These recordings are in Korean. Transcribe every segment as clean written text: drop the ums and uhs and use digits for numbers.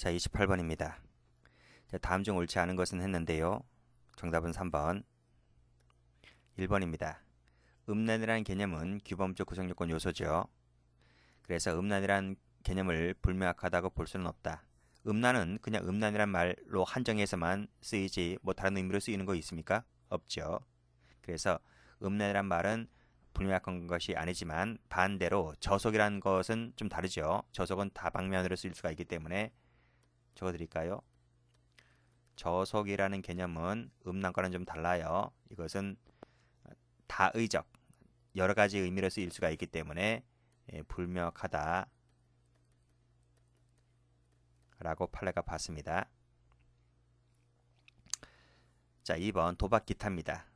자, 28번입니다. 자, 다음 중 옳지 않은 것은 했는데요. 정답은 3번. 1번입니다. 음란이라는 개념은 규범적 구성요건 요소죠. 그래서 음란이라는 개념을 불명확하다고 볼 수는 없다. 음란은 그냥 음란이란 말로 한정해서만 쓰이지 뭐 다른 의미로 쓰이는 거 있습니까? 없죠. 그래서 음란이란 말은 불명확한 것이 아니지만 반대로 저속이라는 것은 좀 다르죠. 저속은 다방면으로 쓰일 수가 있기 때문에 적어드릴까요? 저속이라는 개념은 음란과는 좀 달라요. 이것은 다의적, 여러 가지 의미로 쓰일 수가 있기 때문에 불명확하다 라고 판례가 봤습니다. 자, 2번 도박 기타입니다.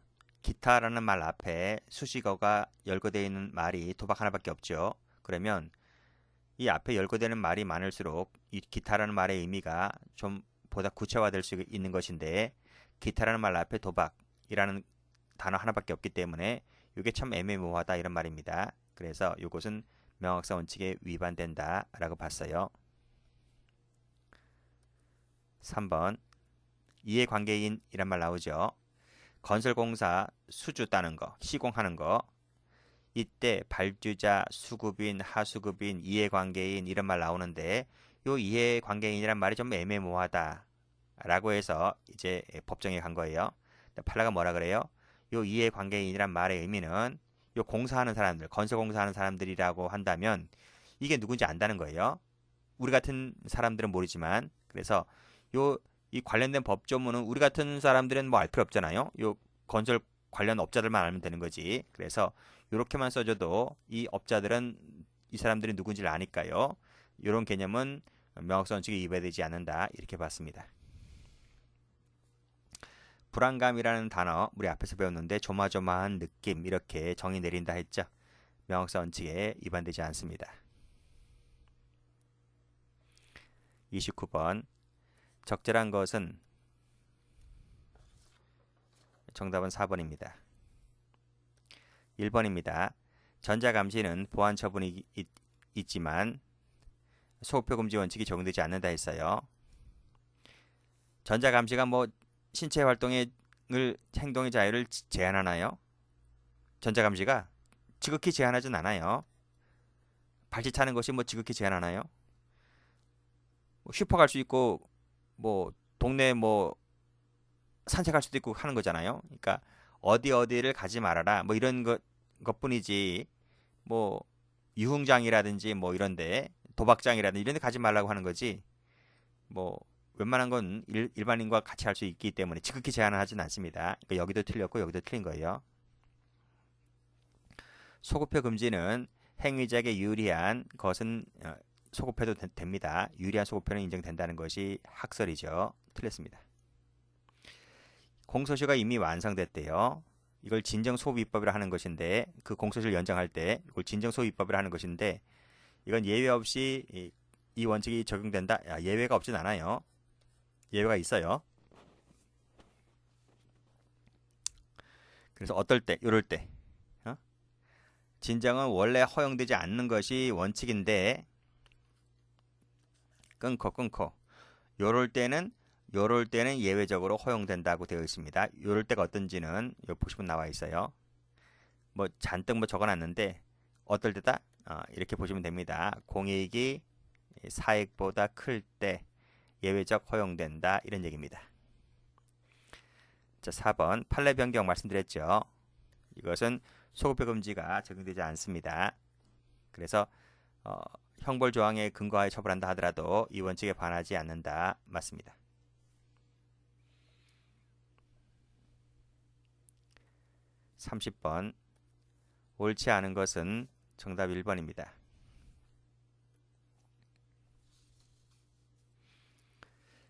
기타라는 말 앞에 수식어가 열거되어 있는 말이 도박 하나밖에 없죠. 그러면 이 앞에 열거되는 말이 많을수록 이 기타라는 말의 의미가 좀 보다 구체화될 수 있는 것인데, 기타라는 말 앞에 도박이라는 단어 하나밖에 없기 때문에 이게 참 애매모호하다 이런 말입니다. 그래서 이것은 명확사 원칙에 위반된다 라고 봤어요. 3번 이해관계인이란 말 나오죠. 건설공사 수주 따는 거, 시공하는 거, 이때 발주자, 수급인, 하수급인, 이해관계인 이런 말 나오는데 요 이해관계인이란 말이 좀 애매모호하다 라고 해서 이제 법정에 간 거예요. 판례가 뭐라 그래요? 요 이해관계인이란 말의 의미는 요 공사하는 사람들, 건설공사하는 사람들이라고 한다면 이게 누군지 안다는 거예요. 우리 같은 사람들은 모르지만, 그래서 요 이 관련된 법조문은 우리 같은 사람들은 뭐 알 필요 없잖아요. 요 건설 관련 업자들만 알면 되는 거지. 그래서 이렇게만 써줘도 이 업자들은 이 사람들이 누군지를 아니까요. 이런 개념은 명확사 원칙에 위배되지 않는다 이렇게 봤습니다. 불안감이라는 단어 우리 앞에서 배웠는데 조마조마한 느낌 이렇게 정의 내린다 했죠. 명확사 원칙에 위반되지 않습니다. 29번 적절한 것은 정답은 4번입니다. 1번입니다. 전자감시는 보안 처분이 있지만 소급표 금지 원칙이 적용되지 않는다 했어요. 전자감시가 뭐 신체 활동의 행동의 자유를 제한하나요? 전자감시가 지극히 제한하진 않아요. 발짓하는 것이 뭐 지극히 제한하나요? 뭐 슈퍼 갈 수 있고 뭐 동네 뭐 산책할 수도 있고 하는 거잖아요. 그러니까 어디를 가지 말아라 뭐 이런 것뿐이지 뭐 유흥장이라든지 뭐 이런데 도박장이라든지 이런 데 가지 말라고 하는 거지 뭐 웬만한 건 일반인과 같이 할 수 있기 때문에 지극히 제한을 하진 않습니다. 그러니까 여기도 틀렸고 여기도 틀린 거예요. 소급표 금지는 행위자에게 유리한 것은 소급해도 됩니다. 유리한 소급표는 인정된다는 것이 학설이죠. 틀렸습니다. 공소시효가 이미 완성됐대요. 이걸 진정소비법이라 하는 것인데 그 공소시효를 연장할 때 이걸 진정소비법이라 하는 것인데 이건 예외 없이 이 원칙이 적용된다. 예외가 없진 않아요. 예외가 있어요. 그래서 어떨 때, 이럴 때 진정은 원래 허용되지 않는 것이 원칙인데 끊고 요럴 때는 예외적으로 허용된다고 되어 있습니다. 요럴 때가 어떤지는 요 보시면 나와 있어요. 뭐 잔뜩 뭐 적어놨는데 어떨 때다 이렇게 보시면 됩니다. 공익이 사익보다 클 때 예외적 허용된다 이런 얘기입니다. 자, 4번 판례 변경 말씀드렸죠. 이것은 소급표 금지가 적용되지 않습니다. 그래서 형벌 조항에 근거하여 처벌한다 하더라도 이 원칙에 반하지 않는다 맞습니다. 30번 옳지 않은 것은 정답 1번입니다.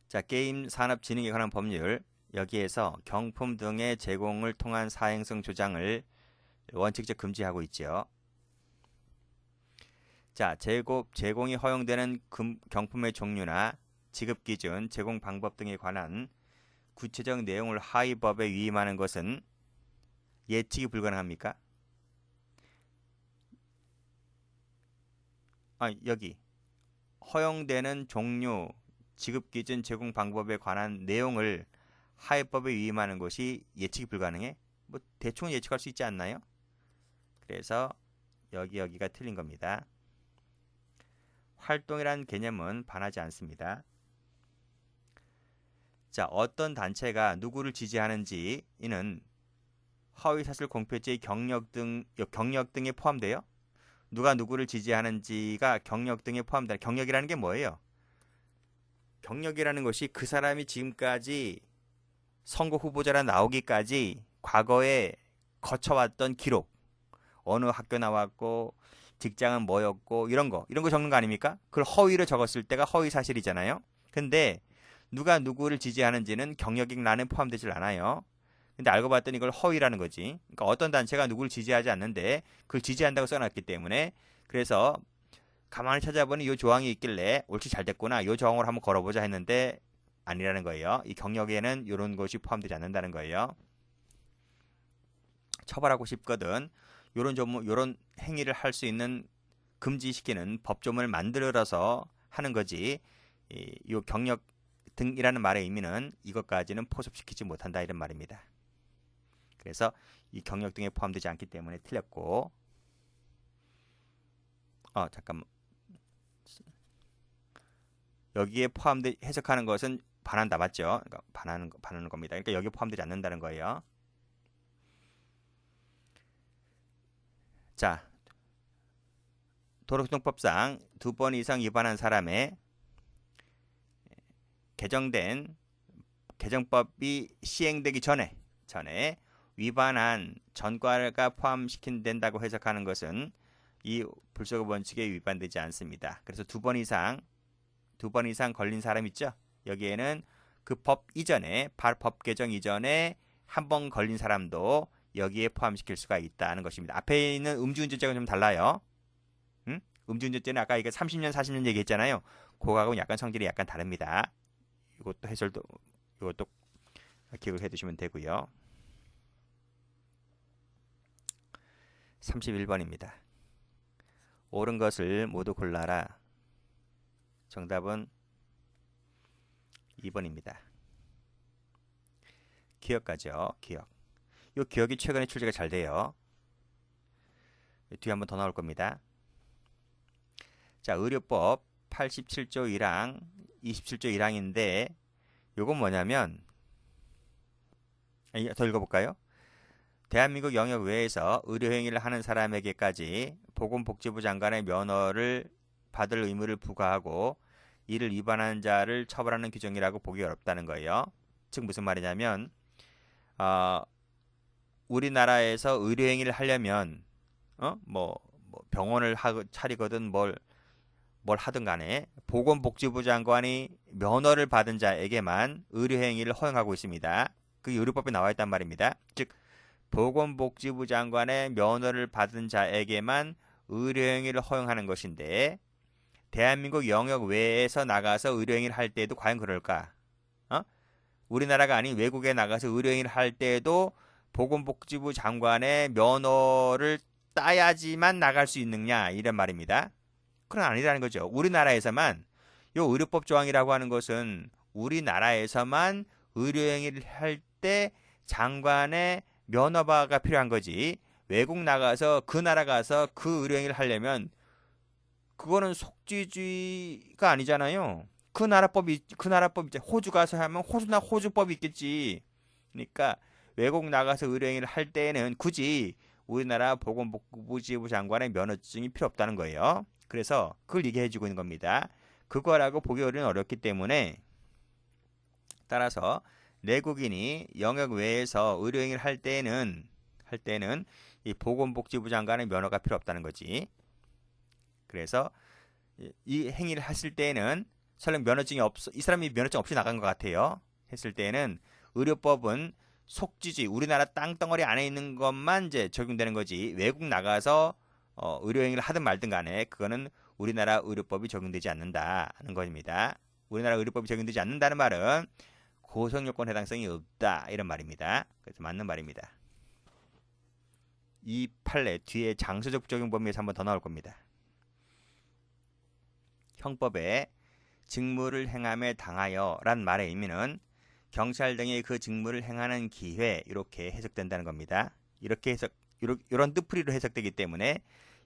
자, 게임 산업 진흥에 관한 법률 여기에서 경품 등의 제공을 통한 사행성 조장을 원칙적 금지하고 있죠. 자, 제공이 허용되는 경품의 종류나 지급 기준, 제공 방법 등에 관한 구체적 내용을 하위법에 위임하는 것은 예측이 불가능합니까? 여기 허용되는 종류, 지급기준 제공 방법에 관한 내용을 하위법에 위임하는 것이 예측이 불가능해? 뭐 대충 예측할 수 있지 않나요? 그래서 여기가 틀린 겁니다. 활동이란 개념은 반하지 않습니다. 자, 어떤 단체가 누구를 지지하는지 이는 허위사실 공표죄의 경력 등에 포함돼요. 누가 누구를 지지하는지가 경력 등에 포함된다. 경력이라는 게 뭐예요? 경력이라는 것이 그 사람이 지금까지 선거 후보자라 나오기까지 과거에 거쳐왔던 기록, 어느 학교 나왔고 직장은 뭐였고 이런 거 적는 거 아닙니까? 그걸 허위로 적었을 때가 허위 사실이잖아요. 근데 누가 누구를 지지하는지는 경력欄에 포함되질 않아요. 근데 알고 봤더니 이걸 허위라는 거지. 그러니까 어떤 단체가 누구를 지지하지 않는데 그걸 지지한다고 써놨기 때문에, 그래서 가만히 찾아보니 이 조항이 있길래 옳지 잘 됐구나, 이 조항으로 한번 걸어보자 했는데 아니라는 거예요. 이 경력에는 이런 것이 포함되지 않는다는 거예요. 처벌하고 싶거든 요런 행위를 할 수 있는 금지시키는 법조문을 만들어서 하는 거지, 이 경력 등이라는 말의 의미는 이것까지는 포섭시키지 못한다 이런 말입니다. 그래서 이 경력 등에 포함되지 않기 때문에 틀렸고, 잠깐만, 여기에 포함돼 해석하는 것은 반한다, 맞죠? 그러니까 반하는 겁니다. 그러니까 여기에 포함되지 않는다는 거예요. 자, 도로교통법상 2번 이상 위반한 사람의 개정된 개정법이 시행되기 전에 위반한 전과가 포함시킨다고 해석하는 것은 이 불소급 원칙에 위반되지 않습니다. 그래서 2번 이상 걸린 사람 있죠? 여기에는 그 법 이전에, 법 개정 이전에 한 번 걸린 사람도 여기에 포함시킬 수가 있다는 것입니다. 앞에 있는 음주운전죄가 좀 달라요. 음주운전죄는 아까 이게 30년, 40년 얘기했잖아요. 그거하고는 약간 성질이 약간 다릅니다. 이것도 기억을 해두시면 되고요. 31번입니다. 옳은 것을 모두 골라라. 정답은 2번입니다. 기억가죠? 기억. 이 기억이 최근에 출제가 잘 돼요. 뒤에 한번 더 나올 겁니다. 자, 의료법 87조 1항, 27조 1항인데 요건 뭐냐면, 더 읽어볼까요? 대한민국 영역 외에서 의료행위를 하는 사람에게까지 보건복지부 장관의 면허를 받을 의무를 부과하고 이를 위반하는 자를 처벌하는 규정이라고 보기 어렵다는 거예요. 즉 무슨 말이냐면, 우리나라에서 의료행위를 하려면 뭐 병원을 차리거든 뭘 하든 간에 보건복지부 장관이 면허를 받은 자에게만 의료행위를 허용하고 있습니다. 그게 의료법에 나와 있단 말입니다. 즉 보건복지부 장관의 면허를 받은 자에게만 의료행위를 허용하는 것인데, 대한민국 영역 외에서 나가서 의료행위를 할 때도 과연 그럴까? 우리나라가 아닌 외국에 나가서 의료행위를 할 때도 보건복지부 장관의 면허를 따야지만 나갈 수 있느냐 이런 말입니다. 그건 아니라는 거죠. 우리나라에서만, 이 의료법 조항이라고 하는 것은 우리나라에서만 의료행위를 할 때 장관의 면허가 필요한 거지, 외국 나가서 그 나라 가서 그 의료행위를 하려면 그거는 속지주의가 아니잖아요. 그 나라 법이 이제 호주 가서 하면 호주법이 있겠지. 그러니까 외국 나가서 의료행위를 할 때에는 굳이 우리나라 보건복지부 장관의 면허증이 필요 없다는 거예요. 그래서 그걸 얘기해주고 있는 겁니다. 그거라고 보기 어렵기 때문에, 따라서 내국인이 영역 외에서 의료행위를 할 때는 이 보건복지부 장관의 면허가 필요 없다는 거지. 그래서 이 행위를 했을 때는 설령 면허증이 이 사람이 면허증 없이 나간 것 같아요. 했을 때는 의료법은 속지주의, 우리나라 땅덩어리 안에 있는 것만 이제 적용되는 거지, 외국 나가서 의료행위를 하든 말든 간에 그거는 우리나라 의료법이 적용되지 않는다는 겁니다. 우리나라 의료법이 적용되지 않는다는 말은 고성요건 해당성이 없다 이런 말입니다. 그래서 맞는 말입니다. 이 판례 뒤에 장소적 적용 범위에서 한번 더 나올 겁니다. 형법에 직무를 행함에 당하여 란 말의 의미는 경찰 등이 그 직무를 행하는 기회 이렇게 해석된다는 겁니다. 이렇게 해석 이런 뜻풀이로 해석되기 때문에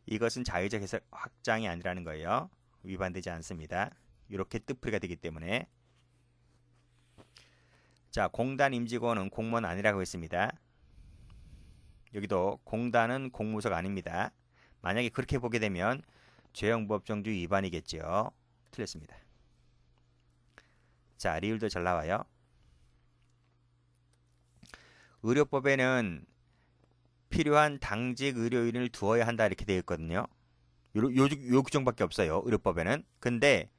이것은 자의적 해석 확장이 아니라는 거예요. 위반되지 않습니다. 이렇게 뜻풀이가 되기 때문에. 자, 공단 임직원은 공무원 아니라고 했습니다. 여기도 공단은 공무소가 아닙니다. 만약에 그렇게 보게 되면 죄형법정주 위반이겠죠. 틀렸습니다. 자, 리을도 잘 나와요. 의료법에는 필요한 당직 의료인을 두어야 한다 이렇게 되어 있거든요. 요 규정밖에 없어요. 의료법에는. 근데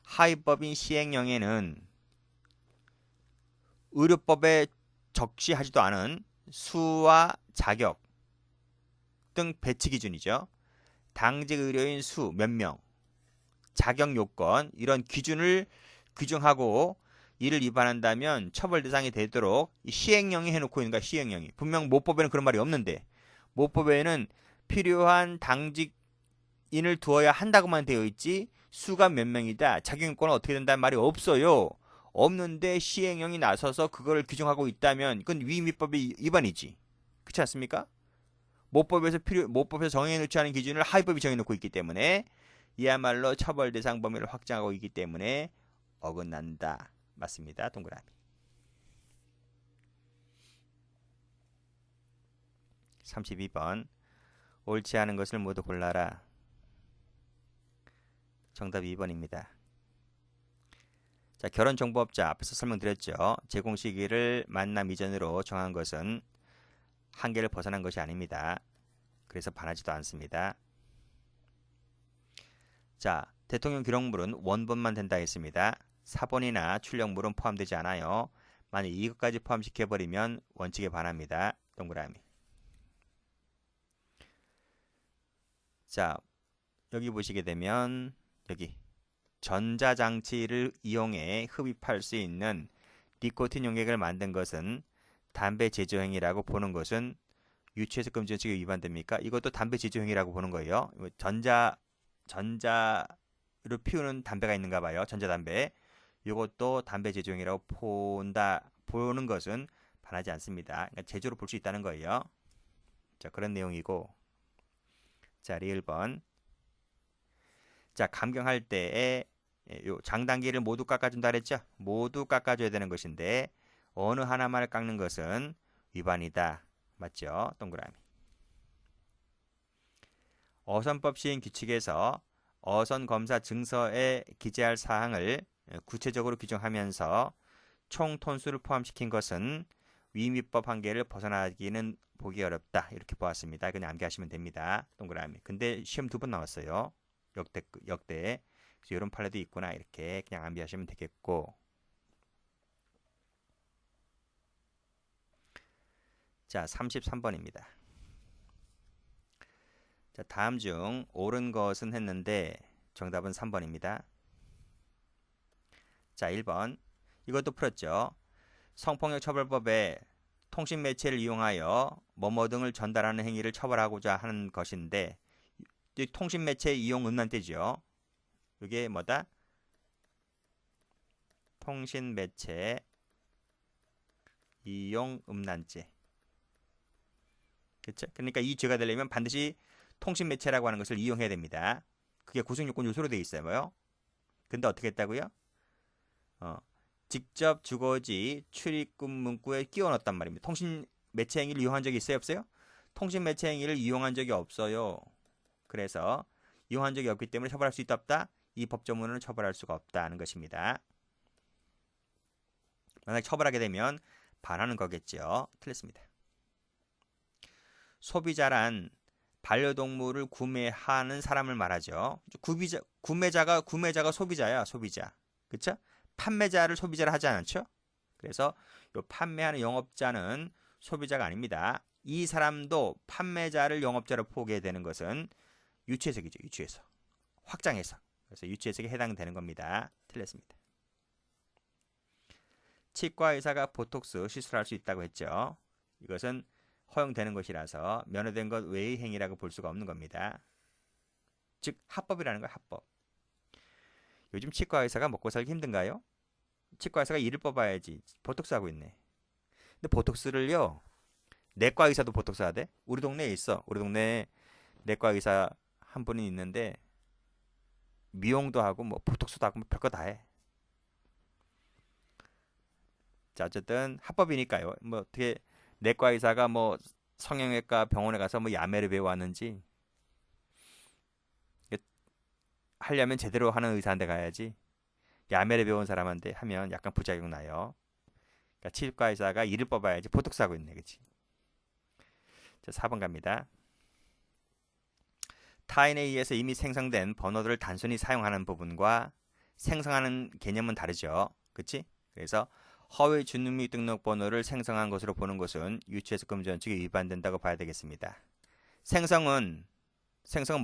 하위법인 시행령에는 의료법에 적시하지도 않은 수와 자격 등 배치 기준이죠. 당직 의료인 수 몇 명, 자격 요건 이런 기준을 규정하고 이를 위반한다면 처벌 대상이 되도록 시행령이 해놓고 있는 거야. 시행령이. 분명 모법에는 그런 말이 없는데 모법에는 필요한 당직인을 두어야 한다고만 되어 있지 수가 몇 명이다. 자격 요건은 어떻게 된다는 말이 없어요. 없는데 시행령이 나서서 그걸 규정하고 있다면 그건 위임법의 위반이지. 그렇지 않습니까? 모법에서 정해놓지 않은 기준을 하위법이 정해놓고 있기 때문에 이야말로 처벌 대상 범위를 확장하고 있기 때문에 어긋난다. 맞습니다. 동그라미. 32번 옳지 않은 것을 모두 골라라. 정답 2번입니다. 자, 결혼정보업자 앞에서 설명드렸죠. 제공 시기를 만남 이전으로 정한 것은 한계를 벗어난 것이 아닙니다. 그래서 반하지도 않습니다. 자, 대통령 기록물은 원본만 된다 했습니다. 사본이나 출력물은 포함되지 않아요. 만약 이것까지 포함시켜버리면 원칙에 반합니다. 동그라미. 자, 여기 보시게 되면 여기 전자장치를 이용해 흡입할 수 있는 니코틴 용액을 만든 것은 담배 제조 행위라고 보는 것은 유치해석 금지 원칙에 위반됩니까? 이것도 담배 제조 행위라고 보는 거예요. 전자로 피우는 담배가 있는가 봐요. 전자담배. 이것도 담배 제조 행위라고 보는 것은 반하지 않습니다. 그러니까 제조로 볼 수 있다는 거예요. 자, 그런 내용이고. 자, 리을번. 자, 감경할 때에 요 장단기를 모두 깎아준다 그랬죠? 모두 깎아줘야 되는 것인데 어느 하나만을 깎는 것은 위반이다. 맞죠? 동그라미. 어선법 시행 규칙에서 어선검사 증서에 기재할 사항을 구체적으로 규정하면서 총 톤수를 포함시킨 것은 위임법 한계를 벗어나기는 보기 어렵다. 이렇게 보았습니다. 그냥 암기하시면 됩니다. 동그라미. 근데 시험 2번 나왔어요. 역대. 그래서 이런 판례도 있구나. 이렇게 그냥 암기하시면 되겠고. 자, 33번입니다. 자, 다음 중 옳은 것은 했는데 정답은 3번입니다. 자, 1번. 이것도 풀었죠. 성폭력 처벌법에 통신 매체를 이용하여 뭐뭐 등을 전달하는 행위를 처벌하고자 하는 것인데 통신 매체 이용 음란죄죠. 이게 뭐다? 통신 매체 이용 음란죄. 그렇죠? 그러니까 이 죄가 되려면 반드시 통신 매체라고 하는 것을 이용해야 됩니다. 그게 구성 요건 요소로 되어 있어요. 근데 어떻게 했다고요? 직접 주거지 출입금 문구에 끼워 넣었단 말입니다. 통신 매체 행위를 이용한 적이 있어요, 없어요? 통신 매체 행위를 이용한 적이 없어요. 그래서 이용한 적이 없기 때문에 처벌할 수 있다 없다? 이 법조문은 처벌할 수가 없다는 것입니다. 만약 처벌하게 되면 반하는 거겠죠. 틀렸습니다. 소비자란 반려동물을 구매하는 사람을 말하죠. 구매자가 소비자야, 소비자. 그쵸? 판매자를 소비자라 하지 않죠? 그래서 요 판매하는 영업자는 소비자가 아닙니다. 이 사람도 판매자를 영업자로 보게 되는 것은 유치해석이죠. 유치해석. 확장해석. 그래서 유치해석에 해당되는 겁니다. 틀렸습니다. 치과 의사가 보톡스 시술을 할 수 있다고 했죠. 이것은 허용되는 것이라서 면허된 것 외의 행위라고 볼 수가 없는 겁니다. 즉 합법이라는 거예요. 합법. 요즘 치과 의사가 먹고 살기 힘든가요? 치과 의사가 이를 뽑아야지. 보톡스 하고 있네. 근데 보톡스를요, 내과 의사도 보톡스 하대? 우리 동네에 있어. 우리 동네에 내과 의사 한 분이 있는데, 미용도 하고, 뭐, 보톡스도 하고, 뭐 별거 다 해. 자, 어쨌든, 합법이니까요. 뭐, 어떻게, 내과 의사가 뭐, 성형외과 병원에 가서 뭐, 야매를 배워왔는지, 하려면 제대로 하는 의사한테 가야지. 야매를 배운 사람한테 하면 약간 부작용 나요. 그러니까 치과 의사가 이를 뽑아야지. 보톡스 하고 있네, 그치? 자, 4번 갑니다. 타인에 의해서 이미 생성된 번호들을 단순히 사용하는 부분과 생성하는 개념은 다르죠. 그치? 그래서 허위 주민등록번호를 생성한 것으로 보는 것은 유치해석 금지 원칙에 위반된다고 봐야 되겠습니다. 생성은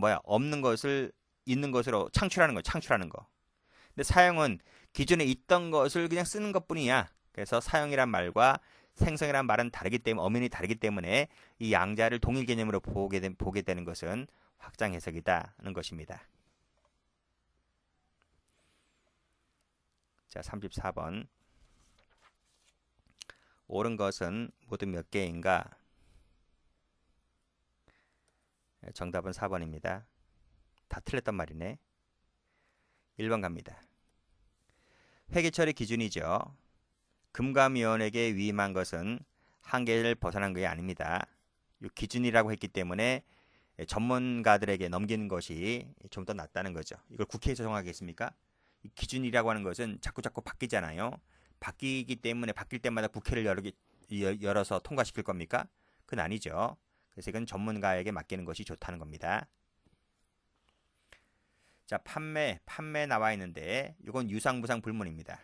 뭐야? 없는 것을 있는 것으로 창출하는 거, 창출하는 거. 근데 사용은 기존에 있던 것을 그냥 쓰는 것뿐이야. 그래서 사용이란 말과 생성이란 말은 다르기 때문에 엄연히 다르기 때문에 이 양자를 동일 개념으로 보게 되는 것은 확장 해석이다는 것입니다. 자, 34번. 옳은 것은 모두 몇 개인가? 정답은 4번입니다. 다 틀렸단 말이네. 1번 갑니다. 회계처리 기준이죠. 금감위원에게 위임한 것은 한계를 벗어난 게 아닙니다. 이 기준이라고 했기 때문에 전문가들에게 넘기는 것이 좀 더 낫다는 거죠. 이걸 국회에서 정하겠습니까? 이 기준이라고 하는 것은 자꾸 바뀌잖아요. 바뀌기 때문에 바뀔 때마다 국회를 열어서 통과시킬 겁니까? 그건 아니죠. 그래서 이건 전문가에게 맡기는 것이 좋다는 겁니다. 자, 판매 나와 있는데 이건 유상무상 불문입니다.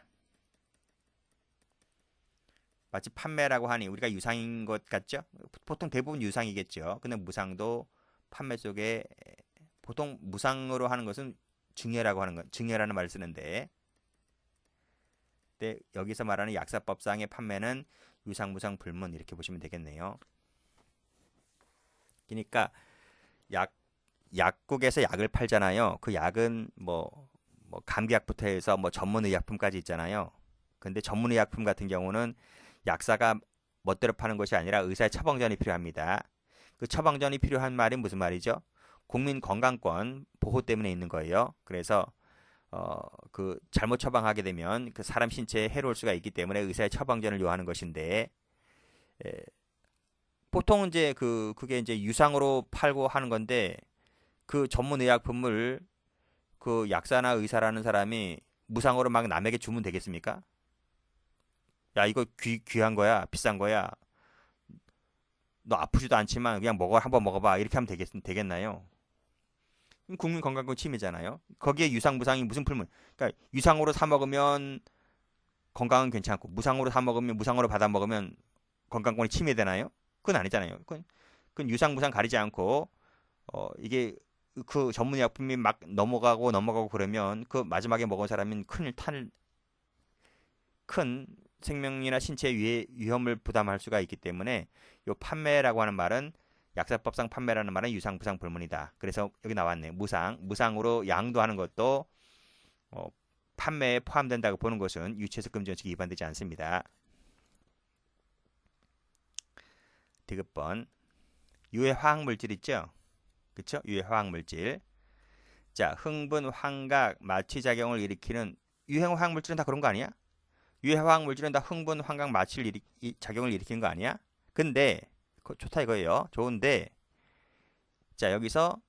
마치 판매라고 하니 우리가 유상인 것 같죠? 보통 대부분 유상이겠죠. 근데 무상도 판매 속에 보통 무상으로 하는 것은 증여라고 하는 것, 증여라는 말을 쓰는데, 근데 여기서 말하는 약사법상의 판매는 유상무상 불문 이렇게 보시면 되겠네요. 그러니까 약국에서 약을 팔잖아요. 그 약은 뭐 감기약부터 해서 뭐 전문의약품까지 있잖아요. 근데 전문의약품 같은 경우는 약사가 멋대로 파는 것이 아니라 의사의 처방전이 필요합니다. 그 처방전이 필요한 말이 무슨 말이죠? 국민 건강권 보호 때문에 있는 거예요. 그래서 그 잘못 처방하게 되면 그 사람 신체에 해로울 수가 있기 때문에 의사의 처방전을 요하는 것인데, 보통 이제 그게 이제 유상으로 팔고 하는 건데, 그 전문 의약품을 그 약사나 의사라는 사람이 무상으로 막 남에게 주면 되겠습니까? 야, 이거 귀한 거야, 비싼 거야. 너 아프지도 않지만 그냥 한번 먹어봐. 이렇게 하면 되겠나요? 국민건강권 침해잖아요. 거기에 유상무상이 무슨 풀문? 그러니까 유상으로 사 먹으면 건강은 괜찮고 무상으로 사 먹으면 무상으로 받아 먹으면 건강권이 침해되나요? 그건 아니잖아요. 그건 유상무상 가리지 않고 이게 그 전문의약품이 막 넘어가고 그러면 그 마지막에 먹은 사람은 큰 생명이나 신체 위험을 부담할 수가 있기 때문에 이 판매라고 하는 말은 약사법상 판매라는 말은 유상무상 불문이다. 그래서 여기 나왔네. 무상으로 양도하는 것도 판매에 포함된다고 보는 것은 유치해석 금지 원칙이 위반되지 않습니다. 디귿번. 유해 화학 물질 있죠? 그쵸? 유해 화학 물질. 자, 흥분, 환각, 마취 작용을 일으키는 유해 화학 물질은 다 그런 거 아니야? 유해 화학 물질은 다 흥분, 환각, 마취 작용을 일으키는 거 아니야? 근데 좋다 이거예요. 좋은데, 자, 여기서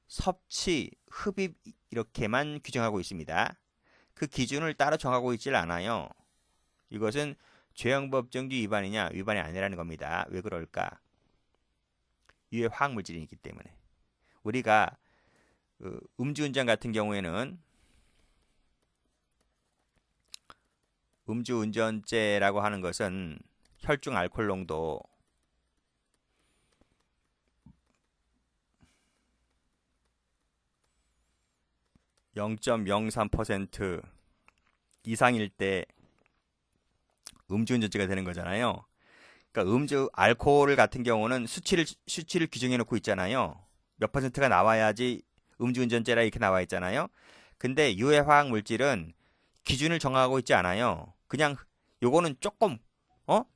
섭취, 흡입 이렇게만 규정하고 있습니다. 그 기준을 따로 정하고 있질 않아요. 이것은 죄형법정지 위반이냐? 위반이 아니라는 겁니다. 왜 그럴까? 유해 화학 물질이기 때문에. 우리가 음주운전 같은 경우에는 음주운전죄라고 하는 것은 혈중 알코올 농도 0.03% 이상일 때 음주운전죄가 되는 거잖아요. 그러니까 알코올 같은 경우는 수치를 규정해 놓고 있잖아요. 몇 퍼센트가 나와야지 음주운전죄라 이렇게 나와 있잖아요. 근데 유해 화학 물질은 기준을 정하고 있지 않아요. 그냥 요거는 조금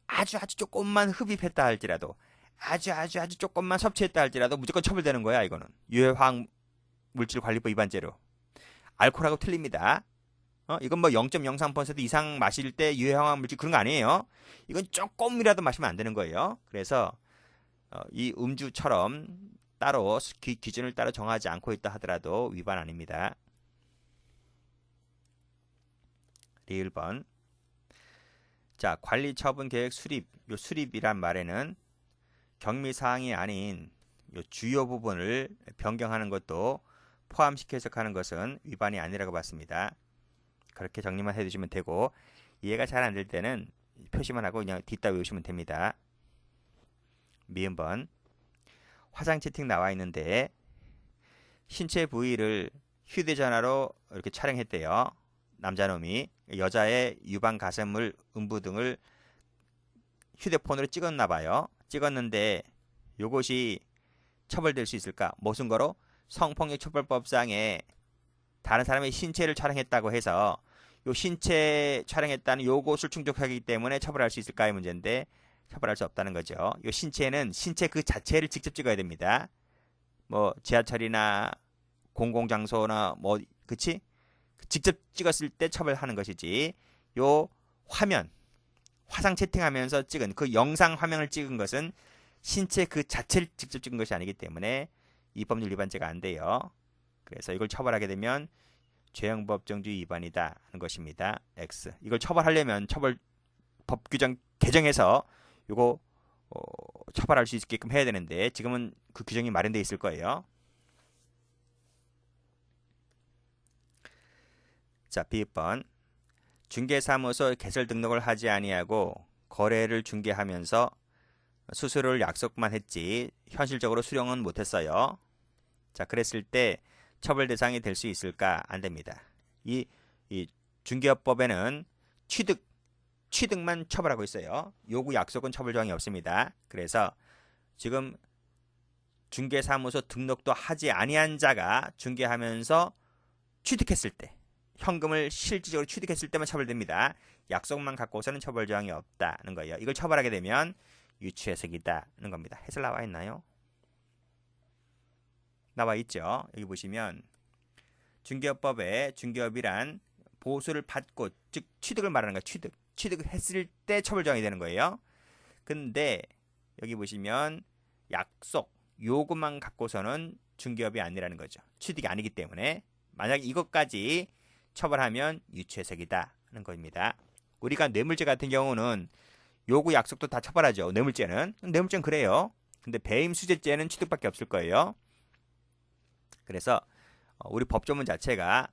아주 조금만 흡입했다 할지라도 아주 조금만 섭취했다 할지라도 무조건 처벌되는 거야. 이거는 유해 화학 물질 관리법 위반죄로. 알코올하고 틀립니다. 이건 뭐 0.03% 이상 마실 때 유해 화학 물질 그런 거 아니에요. 이건 조금이라도 마시면 안 되는 거예요. 그래서 이 음주처럼 따로 기준을 따로 정하지 않고 있다 하더라도 위반 아닙니다. 1번. 자, 관리 처분 계획 수립. 요 수립이란 말에는 경미 사항이 아닌 요 주요 부분을 변경하는 것도 포함시켜 해석하는 것은 위반이 아니라고 봤습니다. 그렇게 정리만 해두시면 되고, 이해가 잘 안 될 때는 표시만 하고 그냥 뒷다 외우시면 됩니다. 미음번. 화상 채팅 나와 있는데 신체 부위를 휴대전화로 이렇게 촬영했대요. 남자놈이 여자의 유방, 가슴을, 음부 등을 휴대폰으로 찍었나 봐요. 찍었는데 요것이 처벌될 수 있을까? 무슨 거로? 성폭력 처벌법상에 다른 사람의 신체를 촬영했다고 해서 요 신체 촬영했다는 요것을 충족하기 때문에 처벌할 수 있을까의 문제인데 처벌할 수 없다는 거죠. 요 신체는 신체 그 자체를 직접 찍어야 됩니다. 뭐 지하철이나 공공장소나 뭐 그치? 직접 찍었을 때 처벌하는 것이지 요 화면 화상 채팅하면서 찍은 그 영상 화면을 찍은 것은 신체 그 자체를 직접 찍은 것이 아니기 때문에 이 법률 위반죄가 안 돼요. 그래서 이걸 처벌하게 되면 죄형법정지 위반이다 하는 것입니다. X. 이걸 처벌하려면 처벌법 규정 개정해서 이거 처벌할 수 있게끔 해야 되는데 지금은 그 규정이 마련되어 있을 거예요. 자, B번. 중개사무소 개설 등록을 하지 아니하고 거래를 중개하면서 수수료를 약속만 했지 현실적으로 수령은 못했어요. 자, 그랬을 때 처벌 대상이 될 수 있을까? 안 됩니다. 이 중개업법에는 취득만 처벌하고 있어요. 요구 약속은 처벌 조항이 없습니다. 그래서 지금 중개사무소 등록도 하지 아니한 자가 중개하면서 취득했을 때 현금을 실질적으로 취득했을 때만 처벌됩니다. 약속만 갖고서는 처벌 조항이 없다는 거예요. 이걸 처벌하게 되면 유추해석이다는 겁니다. 해설 나와 있나요? 나와 있죠. 여기 보시면 중개업법에 중개업이란 보수를 받고 즉 취득을 말하는 거예요. 취득을 했을 때 처벌 조항이 되는 거예요. 근데 여기 보시면 약속, 요구만 갖고서는 중개업이 아니라는 거죠. 취득이 아니기 때문에 만약 이것까지 처벌하면 유추해석이다는 겁니다. 우리가 뇌물죄 같은 경우는 요구 약속도 다 처벌하죠. 뇌물죄는 그래요. 근데 배임수재죄는 취득밖에 없을 거예요. 그래서 우리 법조문 자체가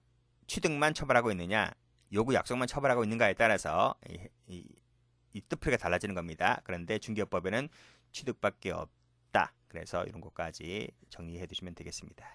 취득만 처벌하고 있느냐 요구 약속만 처벌하고 있는가에 따라서 이 뜻풀이가 달라지는 겁니다. 그런데 중개업법에는 취득밖에 없다. 그래서 이런 것까지 정리해 두시면 되겠습니다.